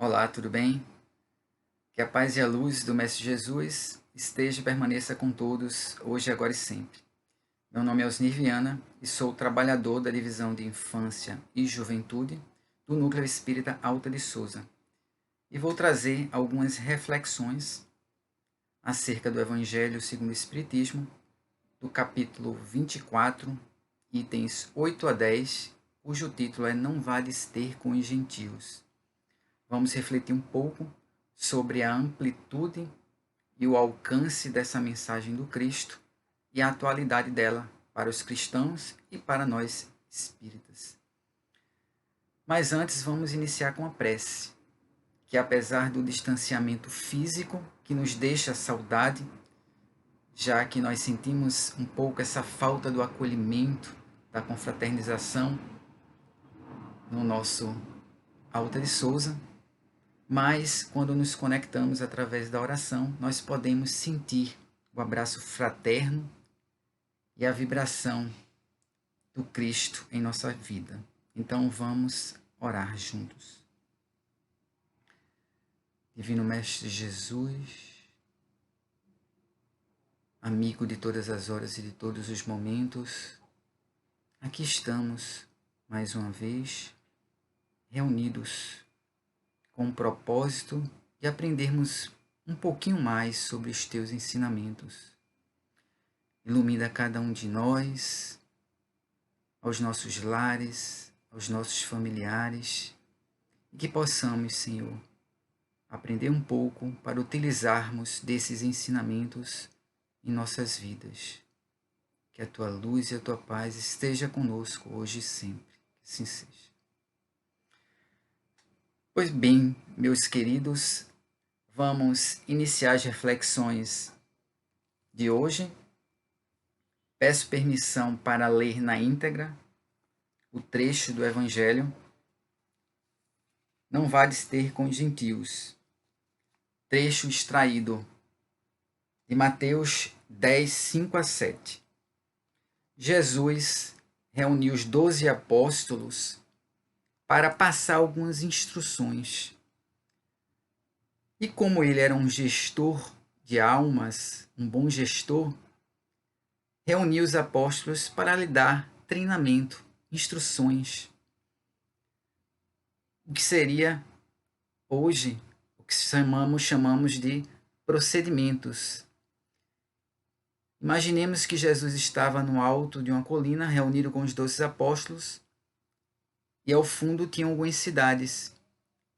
Olá, tudo bem? Que a paz e a luz do Mestre Jesus esteja e permaneça com todos, hoje, agora e sempre. Meu nome é Osnir Viana e sou trabalhador da Divisão de Infância e Juventude do Núcleo Espírita Alta de Souza. E vou trazer algumas reflexões acerca do Evangelho segundo o Espiritismo, do capítulo 24, itens 8 a 10, cujo título é Não Vales ter com os gentios. Vamos refletir um pouco sobre a amplitude e o alcance dessa mensagem do Cristo e a atualidade dela para os cristãos e para nós espíritas. Mas antes vamos iniciar com a prece, que apesar do distanciamento físico que nos deixa saudade, já que nós sentimos um pouco essa falta do acolhimento, da confraternização no nosso Alta de Souza, mas quando nos conectamos através da oração, nós podemos sentir o abraço fraterno e a vibração do Cristo em nossa vida. Então vamos orar juntos. Divino Mestre Jesus, amigo de todas as horas e de todos os momentos, aqui estamos mais uma vez reunidos com o propósito de aprendermos um pouquinho mais sobre os teus ensinamentos. Ilumina cada um de nós, aos nossos lares, aos nossos familiares, e que possamos, Senhor, aprender um pouco para utilizarmos desses ensinamentos em nossas vidas. Que a tua luz e a tua paz esteja conosco hoje e sempre. Que assim seja. Pois bem, meus queridos, vamos iniciar as reflexões de hoje. Peço permissão para ler na íntegra o trecho do Evangelho. Não vales ter com os gentios. Trecho extraído de Mateus 10, 5 a 7. Jesus reuniu os 12 apóstolos para passar algumas instruções. E como ele era um gestor de almas, um bom gestor, reuniu os apóstolos para lhe dar treinamento, instruções. O que seria hoje o que chamamos de procedimentos. Imaginemos que Jesus estava no alto de uma colina, reunido com os 12 apóstolos, e ao fundo tinham algumas cidades.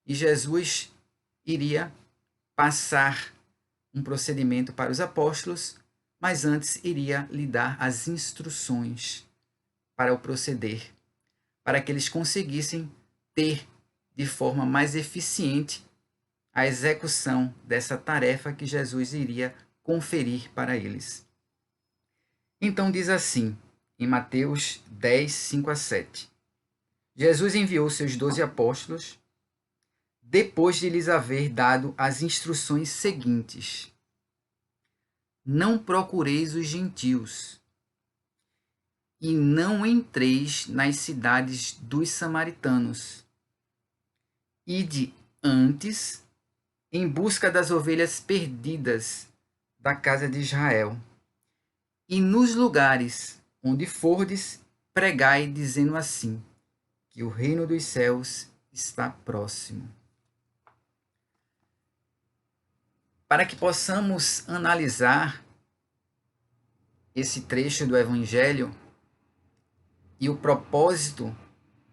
E Jesus iria passar um procedimento para os apóstolos, mas antes iria lhe dar as instruções para o proceder, para que eles conseguissem ter de forma mais eficiente a execução dessa tarefa que Jesus iria conferir para eles. Então diz assim, em Mateus 10, 5 a 7. Jesus enviou seus 12 apóstolos, depois de lhes haver dado as instruções seguintes: não procureis os gentios, e não entreis nas cidades dos samaritanos. Ide antes em busca das ovelhas perdidas da casa de Israel. E nos lugares onde fordes, pregai, dizendo assim, que o reino dos céus está próximo. Para que possamos analisar esse trecho do Evangelho e o propósito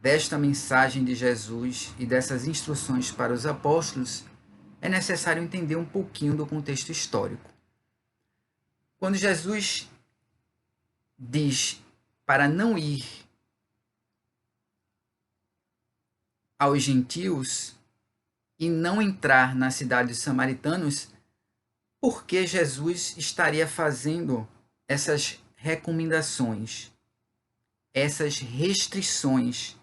desta mensagem de Jesus e dessas instruções para os apóstolos, é necessário entender um pouquinho do contexto histórico. Quando Jesus diz para não ir aos gentios e não entrar na cidade dos samaritanos, por que Jesus estaria fazendo essas recomendações, essas restrições?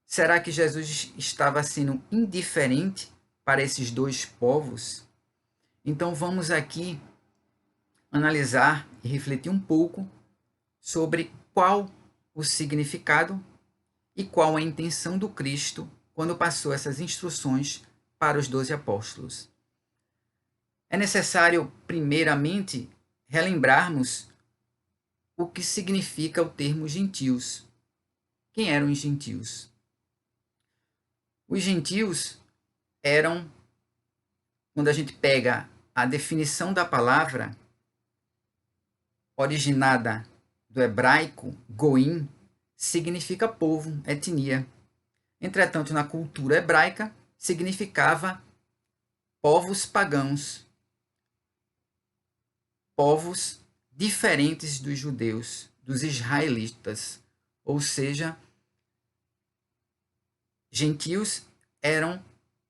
Será que Jesus estava sendo indiferente para esses dois povos? Então vamos aqui analisar e refletir um pouco sobre qual o significado e qual a intenção do Cristo quando passou essas instruções para os 12 apóstolos. É necessário, primeiramente, relembrarmos o que significa o termo gentios. Quem eram os gentios? Os gentios eram, quando a gente pega a definição da palavra, originada do hebraico, goim, significa povo, etnia. Entretanto, na cultura hebraica, significava povos pagãos, povos diferentes dos judeus, dos israelitas. Ou seja, gentios eram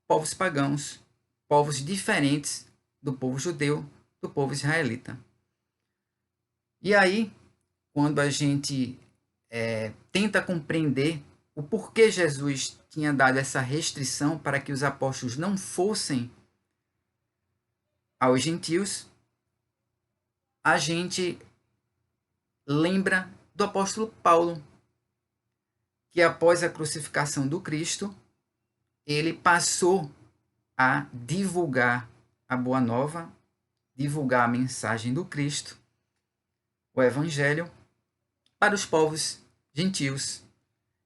povos pagãos, povos diferentes do povo judeu, do povo israelita. E aí, quando a gente tenta compreender o porquê Jesus tinha dado essa restrição para que os apóstolos não fossem aos gentios, a gente lembra do apóstolo Paulo, que após a crucificação do Cristo, ele passou a divulgar a boa nova, divulgar a mensagem do Cristo, o evangelho, para os povos gentios.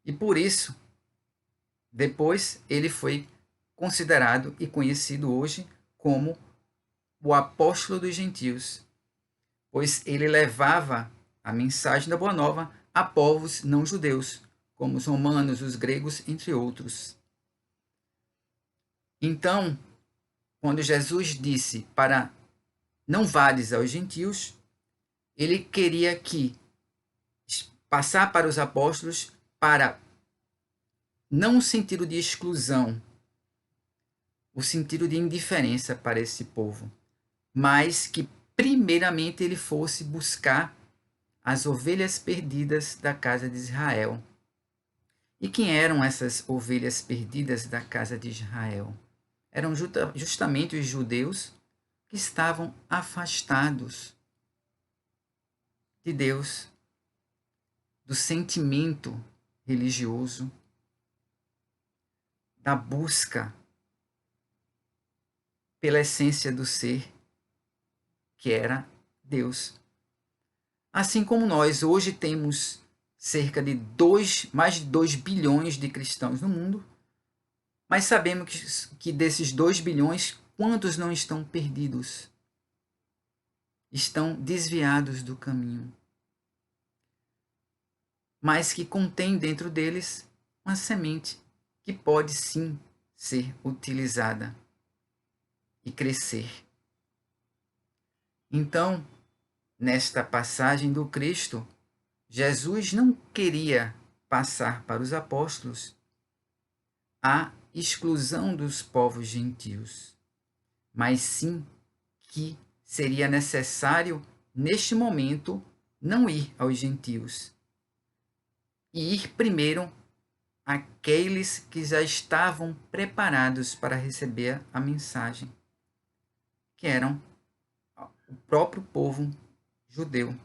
E por isso, depois ele foi considerado e conhecido hoje como o apóstolo dos gentios, pois ele levava a mensagem da boa nova a povos não judeus, como os romanos, os gregos, entre outros. Então, quando Jesus disse para não vades aos gentios, ele queria que passar para os apóstolos para não o sentido de exclusão, o sentido de indiferença para esse povo, mas que primeiramente ele fosse buscar as ovelhas perdidas da casa de Israel. E quem eram essas ovelhas perdidas da casa de Israel? Eram justamente os judeus que estavam afastados de Deus, do sentimento religioso, da busca pela essência do ser, que era Deus. Assim como nós hoje temos cerca de mais de 2 bilhões de cristãos no mundo, mas sabemos que desses 2 bilhões, quantos não estão perdidos? Estão desviados do caminho. Mas que contém dentro deles uma semente que pode sim ser utilizada e crescer. Então, nesta passagem do Cristo, Jesus não queria passar para os apóstolos a exclusão dos povos gentios, mas sim que seria necessário, neste momento, não ir aos gentios e ir primeiro àqueles que já estavam preparados para receber a mensagem, que eram o próprio povo judeu.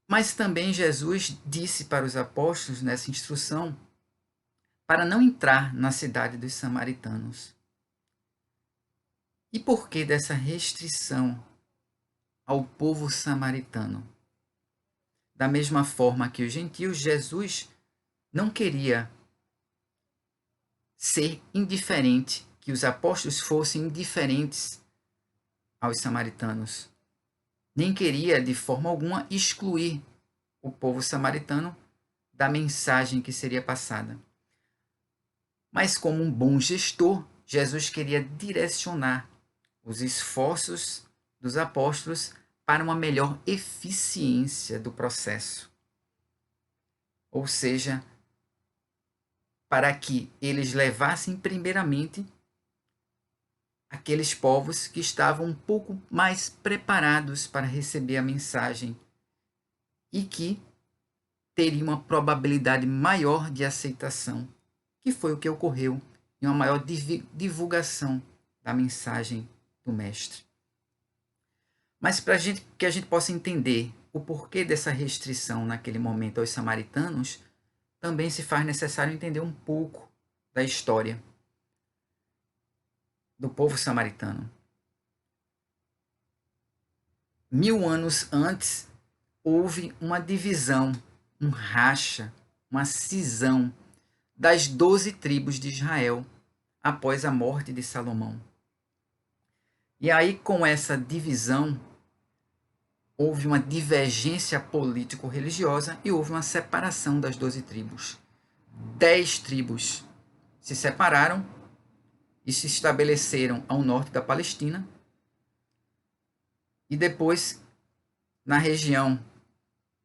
Mas também Jesus disse para os apóstolos nessa instrução para não entrar na cidade dos samaritanos. E por que dessa restrição ao povo samaritano? Da mesma forma que os gentios, Jesus não queria ser indiferente, que os apóstolos fossem indiferentes aos samaritanos. Nem queria, de forma alguma, excluir o povo samaritano da mensagem que seria passada. Mas, como um bom gestor, Jesus queria direcionar os esforços dos apóstolos para uma melhor eficiência do processo. Ou seja, para que eles levassem primeiramente aqueles povos que estavam um pouco mais preparados para receber a mensagem e que teriam uma probabilidade maior de aceitação, que foi o que ocorreu em uma maior divulgação da mensagem do Mestre. Mas para que a gente possa entender o porquê dessa restrição naquele momento aos samaritanos, também se faz necessário entender um pouco da história do povo samaritano. 1000 anos antes, houve uma divisão, um racha, uma cisão das 12 tribos de Israel após a morte de Salomão. E aí, com essa divisão, houve uma divergência político-religiosa e houve uma separação das 12 tribos. 10 tribos se separaram e se estabeleceram ao norte da Palestina e depois na região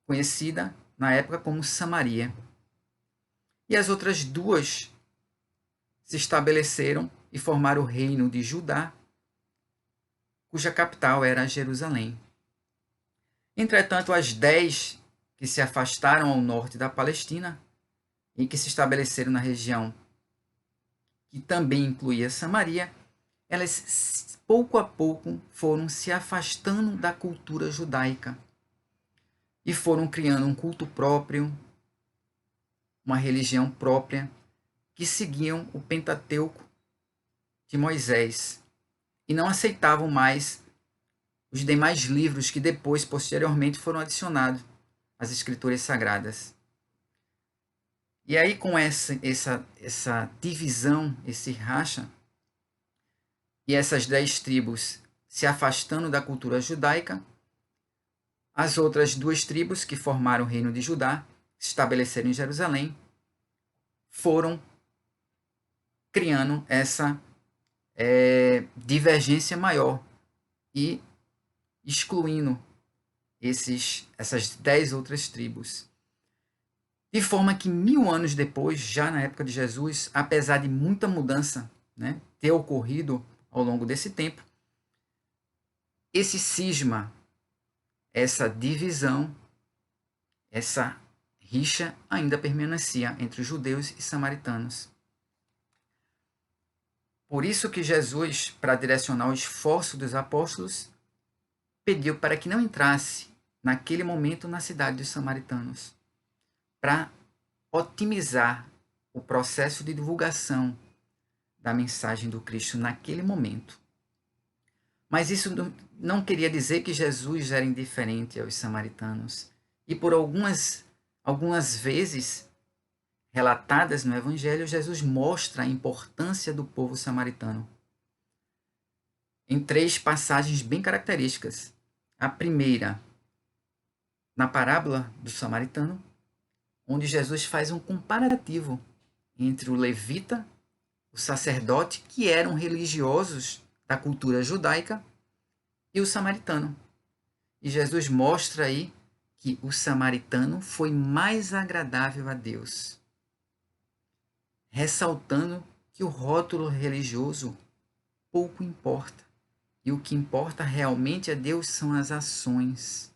conhecida na época como Samaria. E as outras duas se estabeleceram e formaram o reino de Judá, cuja capital era Jerusalém. Entretanto, as 10 que se afastaram ao norte da Palestina e que se estabeleceram na região que também incluía Samaria, elas pouco a pouco foram se afastando da cultura judaica e foram criando um culto próprio, uma religião própria, que seguiam o Pentateuco de Moisés e não aceitavam mais os demais livros que depois, posteriormente, foram adicionados às Escrituras Sagradas. E aí, com essa divisão, esse racha, e essas 10 tribos se afastando da cultura judaica, as outras 2 tribos que formaram o reino de Judá, se estabeleceram em Jerusalém, foram criando essa divergência maior e excluindo essas 10 outras tribos. De forma que 1000 anos depois, já na época de Jesus, apesar de muita mudança, né, ter ocorrido ao longo desse tempo, esse cisma, essa divisão, essa rixa ainda permanecia entre os judeus e samaritanos. Por isso que Jesus, para direcionar o esforço dos apóstolos, pediu para que não entrasse naquele momento na cidade dos samaritanos, para otimizar o processo de divulgação da mensagem do Cristo naquele momento. Mas isso não queria dizer que Jesus era indiferente aos samaritanos. E por algumas vezes relatadas no Evangelho, Jesus mostra a importância do povo samaritano em 3 passagens bem características. A primeira, na parábola do samaritano, onde Jesus faz um comparativo entre o levita, o sacerdote, que eram religiosos da cultura judaica, e o samaritano. E Jesus mostra aí que o samaritano foi mais agradável a Deus, ressaltando que o rótulo religioso pouco importa. E o que importa realmente a Deus são as ações.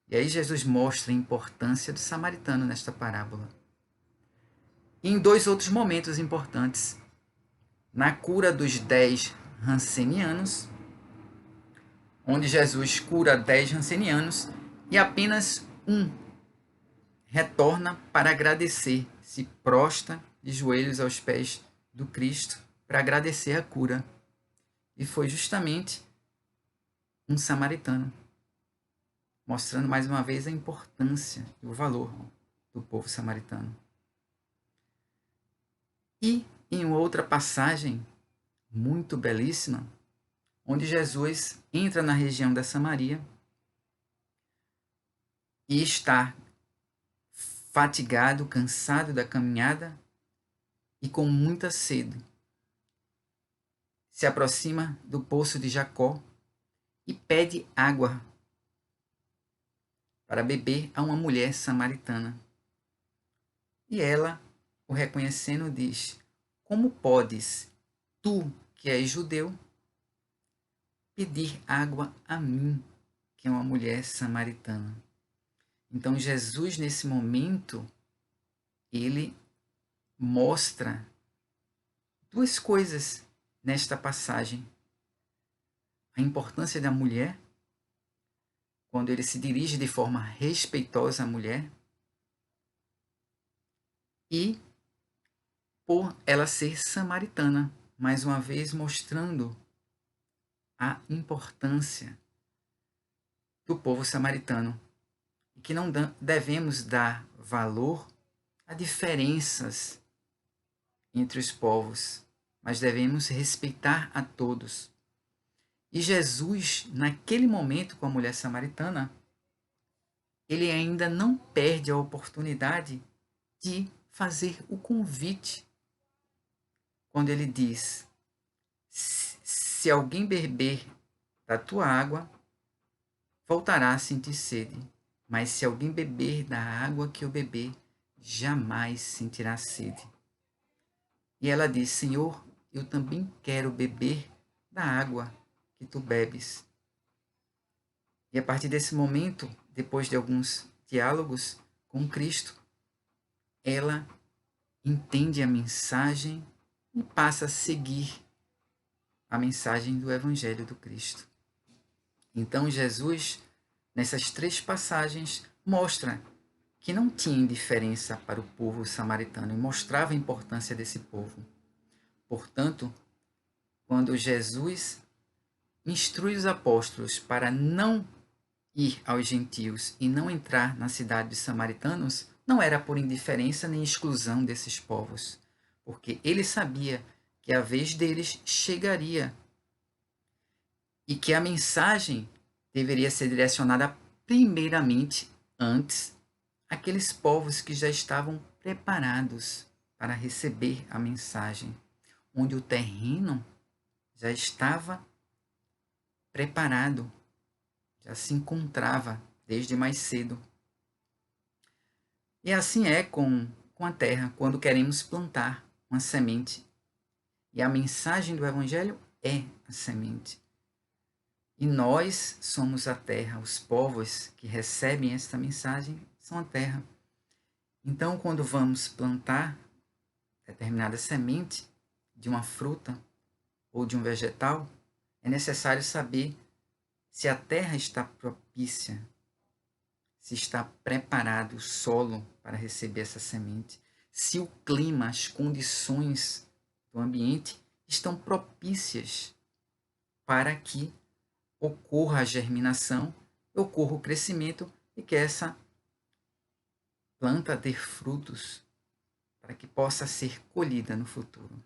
E aí Jesus mostra a importância do samaritano nesta parábola. E em 2 outros momentos importantes. Na cura dos 10 rancenianos, onde Jesus cura 10 rancenianos e apenas um retorna para agradecer, se prostra de joelhos aos pés do Cristo para agradecer a cura. E foi justamente um samaritano, mostrando mais uma vez a importância e o valor do povo samaritano. E em outra passagem muito belíssima, onde Jesus entra na região da Samaria e está fatigado, cansado da caminhada e com muita sede. Se aproxima do poço de Jacó e pede água para beber a uma mulher samaritana. E ela, o reconhecendo, diz: como podes, tu que és judeu, pedir água a mim, que é uma mulher samaritana? Então Jesus, nesse momento, ele mostra 2 coisas nesta passagem. A importância da mulher, quando ele se dirige de forma respeitosa à mulher, e por ela ser samaritana, mais uma vez mostrando a importância do povo samaritano e que não devemos dar valor a diferenças entre os povos, mas devemos respeitar a todos. E Jesus, naquele momento com a mulher samaritana, ele ainda não perde a oportunidade de fazer o convite quando ele diz: se alguém beber da tua água, voltará a sentir sede, mas se alguém beber da água que eu beber, jamais sentirá sede. E ela diz: Senhor, eu também quero beber da água que tu bebes. E a partir desse momento, depois de alguns diálogos com Cristo, ela entende a mensagem e passa a seguir a mensagem do Evangelho do Cristo. Então Jesus, nessas 3 passagens, mostra que não tinha indiferença para o povo samaritano e mostrava a importância desse povo. Portanto, quando Jesus instrui os apóstolos para não ir aos gentios e não entrar na cidade dos samaritanos, não era por indiferença nem exclusão desses povos, porque ele sabia que a vez deles chegaria e que a mensagem deveria ser direcionada primeiramente antes àqueles povos que já estavam preparados para receber a mensagem, onde o terreno já estava preparado, já se encontrava desde mais cedo. E assim é com a terra, quando queremos plantar uma semente. E a mensagem do Evangelho é a semente. E nós somos a terra, os povos que recebem esta mensagem são a terra. Então, quando vamos plantar determinada semente de uma fruta ou de um vegetal, é necessário saber se a terra está propícia, se está preparado o solo para receber essa semente, se o clima, as condições do ambiente estão propícias para que ocorra a germinação, ocorra o crescimento e que essa planta dê frutos para que possa ser colhida no futuro.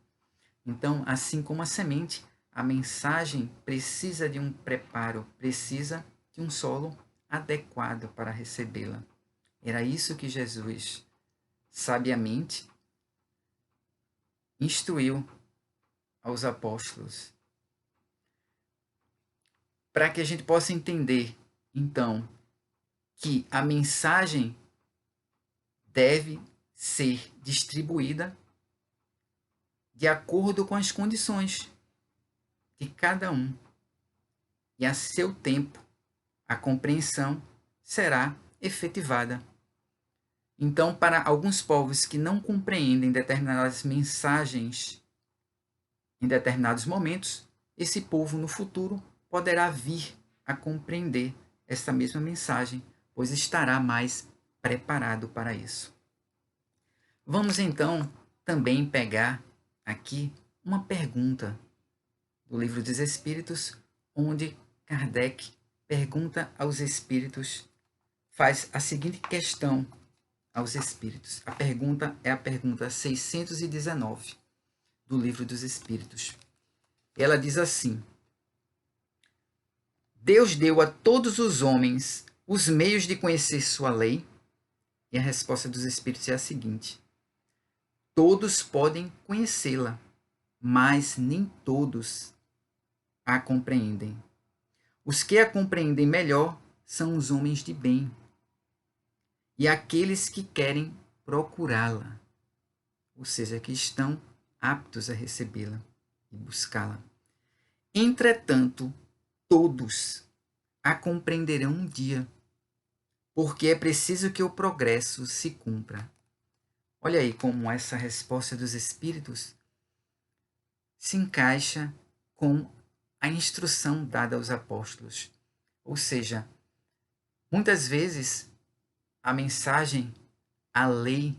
Então, assim como a semente, a mensagem precisa de um preparo, precisa de um solo adequado para recebê-la. Era isso que Jesus, sabiamente, instruiu aos apóstolos. Para que a gente possa entender, então, que a mensagem deve ser distribuída de acordo com as condições de cada um. E a seu tempo, a compreensão será efetivada. Então, para alguns povos que não compreendem determinadas mensagens em determinados momentos, esse povo no futuro poderá vir a compreender esta mesma mensagem, pois estará mais preparado para isso. Vamos então também pegar aqui uma pergunta do Livro dos Espíritos, onde Kardec pergunta aos espíritos, faz a seguinte questão aos espíritos. A pergunta é a pergunta 619 do Livro dos Espíritos. Ela diz assim: Deus deu a todos os homens os meios de conhecer sua lei? E a resposta dos espíritos é a seguinte: todos podem conhecê-la, mas nem todos a compreendem. Os que a compreendem melhor são os homens de bem e aqueles que querem procurá-la, ou seja, que estão aptos a recebê-la e buscá-la. Entretanto, todos a compreenderão um dia, porque é preciso que o progresso se cumpra. Olha aí como essa resposta dos espíritos se encaixa com a instrução dada aos apóstolos. Ou seja, muitas vezes a mensagem, a lei,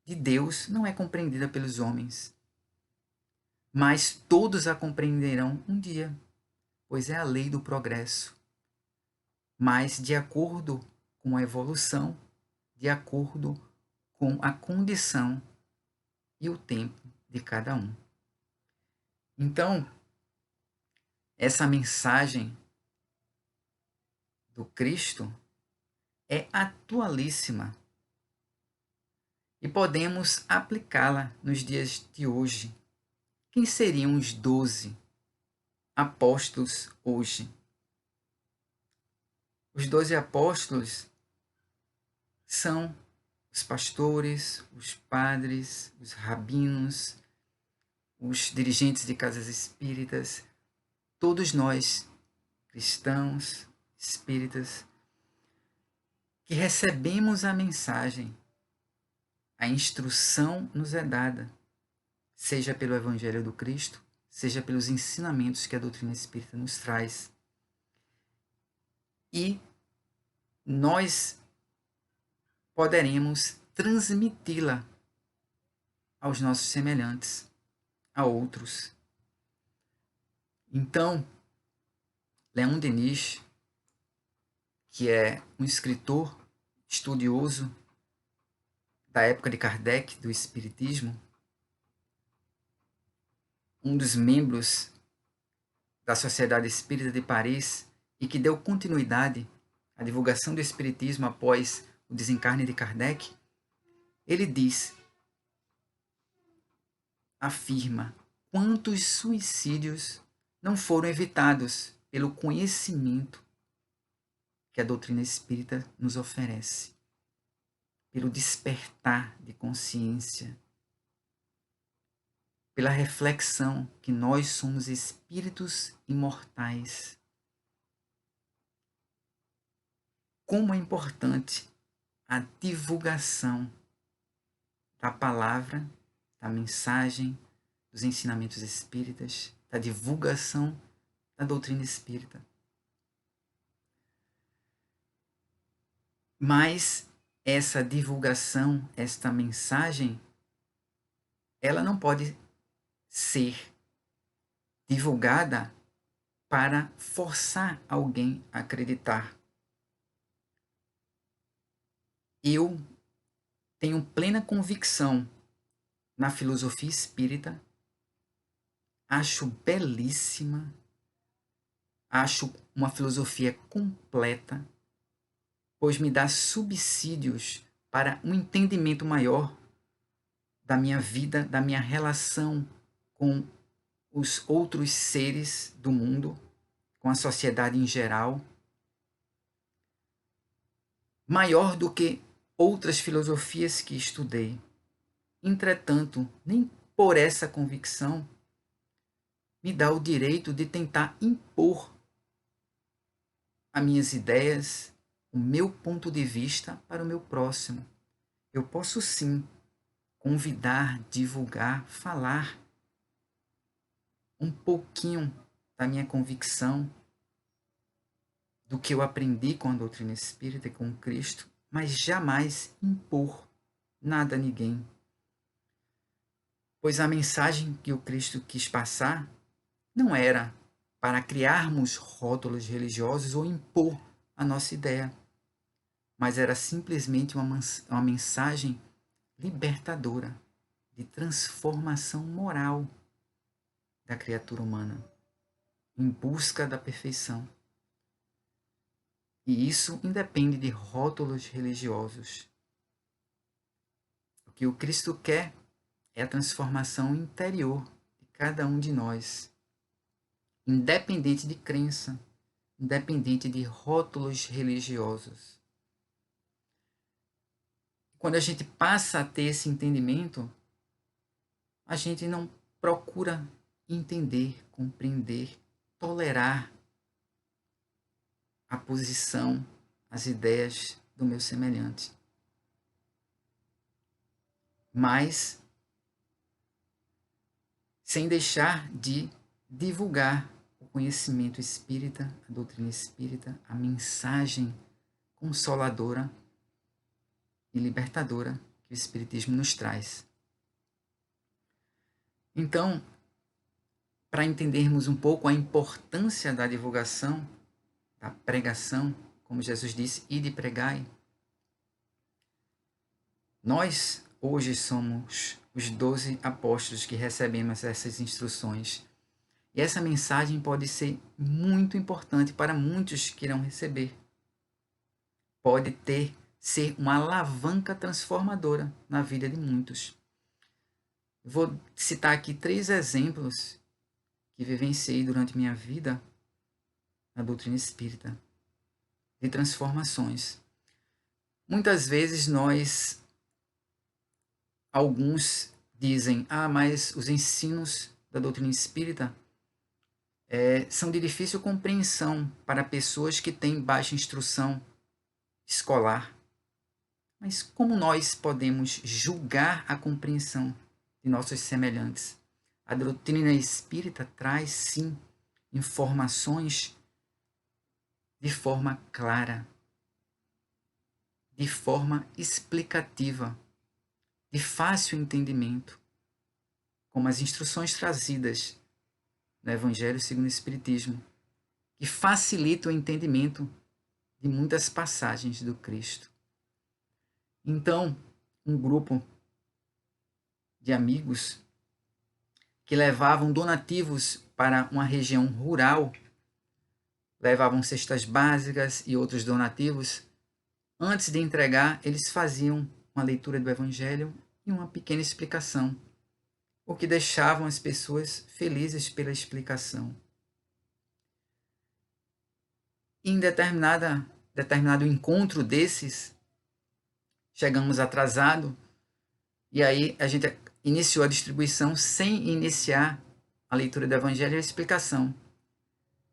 de Deus não é compreendida pelos homens, mas todos a compreenderão um dia, pois é a lei do progresso. Mas de acordo com a evolução, de acordo com a condição e o tempo de cada um. Então, essa mensagem do Cristo é atualíssima e podemos aplicá-la nos dias de hoje. Quem seriam os 12 apóstolos hoje? Os 12 apóstolos são os pastores, os padres, os rabinos, os dirigentes de casas espíritas, todos nós, cristãos, espíritas, que recebemos a mensagem, a instrução nos é dada, seja pelo Evangelho do Cristo, seja pelos ensinamentos que a doutrina espírita nos traz. E nós poderemos transmiti-la aos nossos semelhantes, a outros. Então, Leon Denis, que é um escritor estudioso da época de Kardec, do Espiritismo, um dos membros da Sociedade Espírita de Paris e que deu continuidade à divulgação do Espiritismo após o desencarne de Kardec, ele afirma, quantos suicídios não foram evitados pelo conhecimento que a doutrina espírita nos oferece, pelo despertar de consciência, pela reflexão que nós somos espíritos imortais. Como é importante a divulgação da palavra, da mensagem, dos ensinamentos espíritas, da divulgação da doutrina espírita. Mas essa divulgação, esta mensagem, ela não pode ser divulgada para forçar alguém a acreditar. Eu tenho plena convicção na filosofia espírita, acho belíssima, acho uma filosofia completa, pois me dá subsídios para um entendimento maior da minha vida, da minha relação com os outros seres do mundo, com a sociedade em geral, maior do que outras filosofias que estudei. Entretanto, nem por essa convicção me dá o direito de tentar impor as minhas ideias, o meu ponto de vista para o meu próximo. Eu posso sim convidar, divulgar, falar um pouquinho da minha convicção, do que eu aprendi com a doutrina espírita e com Cristo, mas jamais impor nada a ninguém. Pois a mensagem que o Cristo quis passar não era para criarmos rótulos religiosos ou impor a nossa ideia, mas era simplesmente uma mensagem libertadora, de transformação moral da criatura humana, em busca da perfeição. E isso independe de rótulos religiosos. O que o Cristo quer é a transformação interior de cada um de nós, independente de crença, independente de rótulos religiosos. Quando a gente passa a ter esse entendimento, a gente não procura entender, compreender, tolerar a posição, as ideias do meu semelhante. Mas sem deixar de divulgar o conhecimento espírita, a doutrina espírita, a mensagem consoladora e libertadora que o Espiritismo nos traz. Então, para entendermos um pouco a importância da divulgação, da pregação, como Jesus disse, ide e pregai, nós hoje somos os 12 apóstolos que recebemos essas instruções. E essa mensagem pode ser muito importante para muitos que irão receber. Pode ser uma alavanca transformadora na vida de muitos. Vou citar aqui 3 exemplos que vivenciei durante minha vida na doutrina espírita, de transformações. Muitas vezes alguns dizem, mas os ensinos da doutrina espírita são de difícil compreensão para pessoas que têm baixa instrução escolar. Mas como nós podemos julgar a compreensão de nossos semelhantes? A doutrina espírita traz, sim, informações de forma clara, de forma explicativa, de fácil entendimento, como as instruções trazidas no Evangelho segundo o Espiritismo, que facilitam o entendimento de muitas passagens do Cristo. Então, um grupo de amigos que levavam donativos para uma região rural, levavam cestas básicas e outros donativos. Antes de entregar, eles faziam uma leitura do Evangelho e uma pequena explicação, o que deixavam as pessoas felizes pela explicação. Em determinado encontro desses, chegamos atrasado, e aí a gente iniciou a distribuição sem iniciar a leitura do Evangelho e a explicação.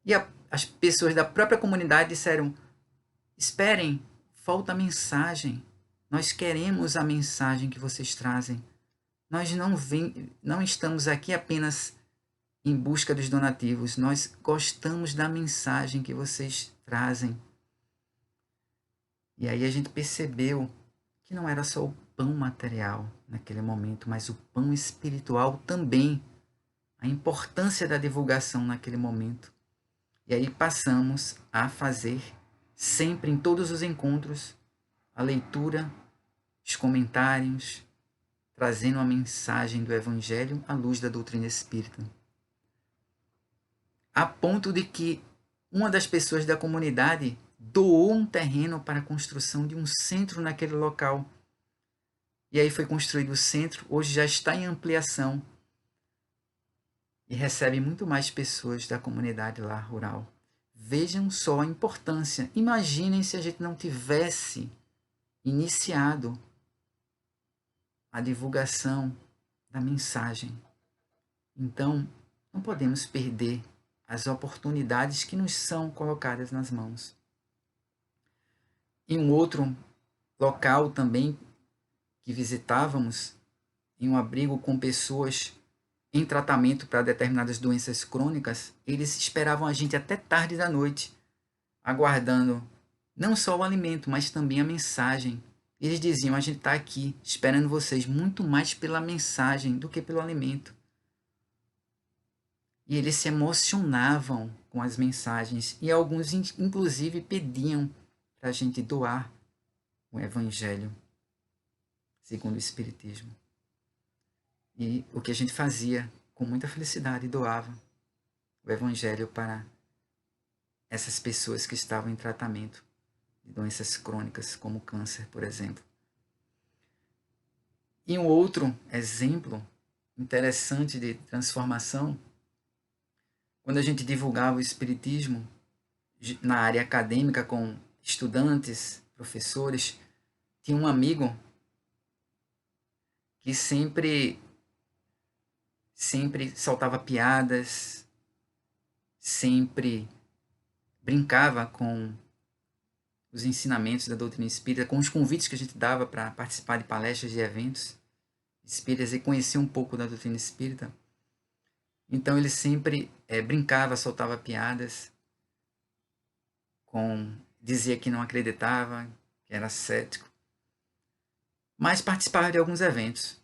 E as pessoas da própria comunidade disseram, esperem, falta a mensagem. Nós queremos a mensagem que vocês trazem. Nós não estamos aqui apenas em busca dos donativos. Nós gostamos da mensagem que vocês trazem. E aí a gente percebeu que não era só o pão material naquele momento, mas o pão espiritual também. A importância da divulgação naquele momento. E aí passamos a fazer, sempre em todos os encontros, a leitura, os comentários, trazendo a mensagem do Evangelho à luz da doutrina espírita. A ponto de que uma das pessoas da comunidade doou um terreno para a construção de um centro naquele local. E aí foi construído o centro, hoje já está em ampliação e recebe muito mais pessoas da comunidade lá rural. Vejam só a importância. Imaginem se a gente não tivesse iniciado a divulgação da mensagem. Então, não podemos perder as oportunidades que nos são colocadas nas mãos. Em um outro local também que visitávamos, em um abrigo com pessoas em tratamento para determinadas doenças crônicas, eles esperavam a gente até tarde da noite, aguardando não só o alimento, mas também a mensagem. Eles diziam, a gente está aqui esperando vocês muito mais pela mensagem do que pelo alimento. E eles se emocionavam com as mensagens e alguns inclusive pediam para a gente doar o Evangelho segundo o Espiritismo. E o que a gente fazia com muita felicidade, doava o Evangelho para essas pessoas que estavam em tratamento de doenças crônicas, como câncer, por exemplo. E um outro exemplo interessante de transformação, quando a gente divulgava o Espiritismo na área acadêmica com estudantes, professores, tinha um amigo que sempre soltava piadas, sempre brincava com os ensinamentos da doutrina espírita, com os convites que a gente dava para participar de palestras e eventos espíritas e conhecer um pouco da doutrina espírita. Então ele sempre brincava, soltava piadas, dizia que não acreditava, que era cético. mas participava de alguns eventos,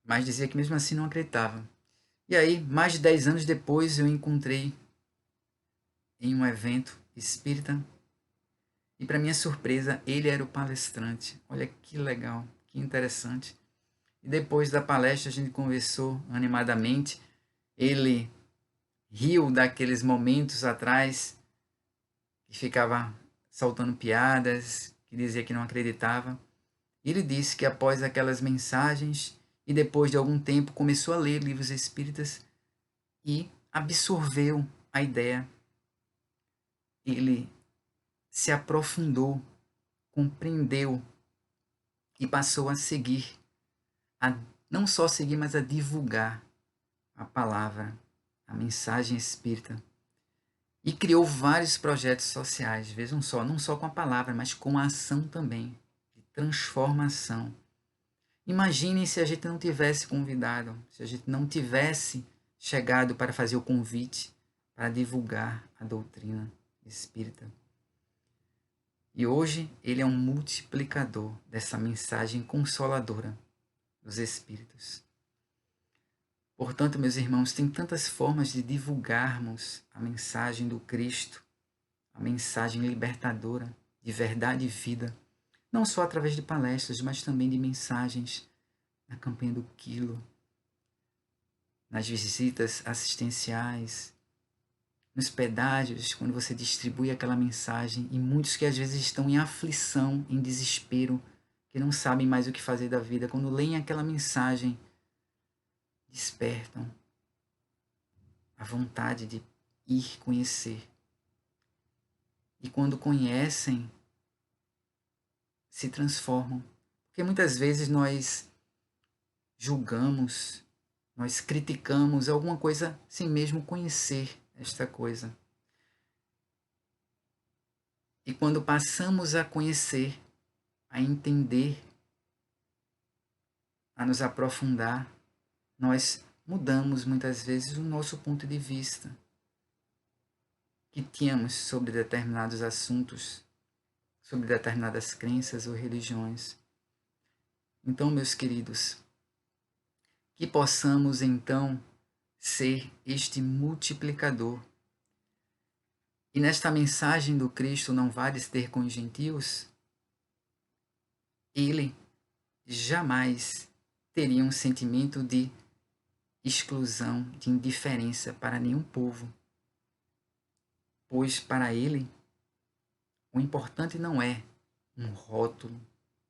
mas dizia que mesmo assim não acreditava. E aí, mais de 10 anos depois, eu encontrei em um evento espírita e, para minha surpresa, ele era o palestrante. Olha que legal, que interessante. E depois da palestra, a gente conversou animadamente. Ele riu daqueles momentos atrás que ficava soltando piadas, que dizia que não acreditava. Ele disse que após aquelas mensagens e depois de algum tempo começou a ler livros espíritas e absorveu a ideia. Ele se aprofundou, compreendeu e passou a seguir, a não só seguir, mas a divulgar a palavra, a mensagem espírita. E criou vários projetos sociais, vejam só, não só com a palavra, mas com a ação também, de transformação. Imaginem se a gente não tivesse convidado, se a gente não tivesse chegado para fazer o convite para divulgar a doutrina espírita. E hoje ele é um multiplicador dessa mensagem consoladora dos espíritos. Portanto, meus irmãos, tem tantas formas de divulgarmos a mensagem do Cristo, a mensagem libertadora de verdade e vida, não só através de palestras, mas também de mensagens na campanha do quilo, nas visitas assistenciais, nos pedágios, quando você distribui aquela mensagem, e muitos que às vezes estão em aflição, em desespero, que não sabem mais o que fazer da vida, quando leem aquela mensagem, despertam a vontade de ir conhecer. E quando conhecem, se transformam. Porque muitas vezes nós julgamos, nós criticamos alguma coisa sem mesmo conhecer esta coisa. E quando passamos a conhecer, a entender, a nos aprofundar, nós mudamos muitas vezes o nosso ponto de vista que tínhamos sobre determinados assuntos, sobre determinadas crenças ou religiões. Então, meus queridos, que possamos então ser este multiplicador. E nesta mensagem do Cristo, não vades ter com os gentios, ele jamais teria um sentimento de exclusão, de indiferença para nenhum povo, pois para ele o importante não é um rótulo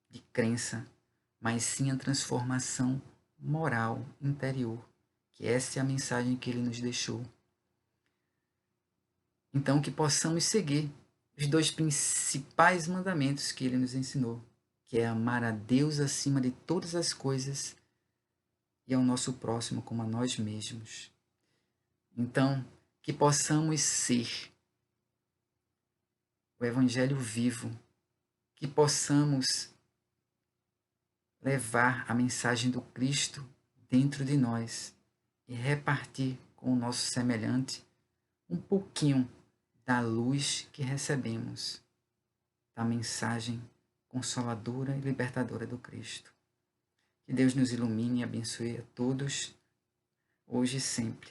de crença, mas sim a transformação moral interior, que essa é a mensagem que ele nos deixou. Então que possamos seguir os dois principais mandamentos que ele nos ensinou, que é amar a Deus acima de todas as coisas e ao nosso próximo como a nós mesmos. Então, que possamos ser o Evangelho vivo, que possamos levar a mensagem do Cristo dentro de nós e repartir com o nosso semelhante um pouquinho da luz que recebemos, da mensagem consoladora e libertadora do Cristo. Que Deus nos ilumine e abençoe a todos, hoje e sempre.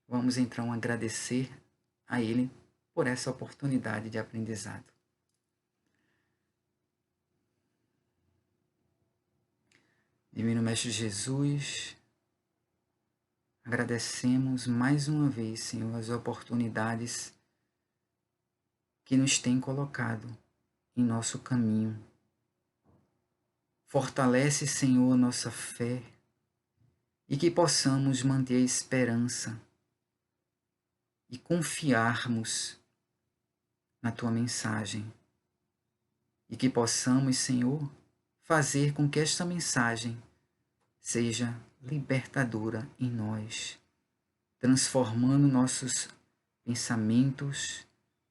Vamos então agradecer a Ele por essa oportunidade de aprendizado. Divino Mestre Jesus, agradecemos mais uma vez, Senhor, as oportunidades que nos tem colocado em nosso caminho. Fortalece, Senhor, nossa fé e que possamos manter a esperança e confiarmos na Tua mensagem. E que possamos, Senhor, fazer com que esta mensagem seja libertadora em nós, transformando nossos pensamentos,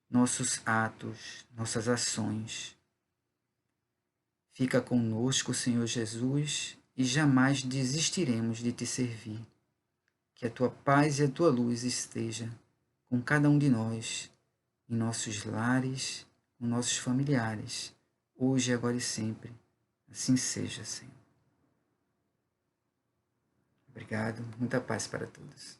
nossos atos, nossas ações. Fica conosco, Senhor Jesus, e jamais desistiremos de te servir. Que a tua paz e a tua luz esteja com cada um de nós, em nossos lares, com nossos familiares, hoje, agora e sempre. Assim seja, Senhor. Obrigado. Muita paz para todos.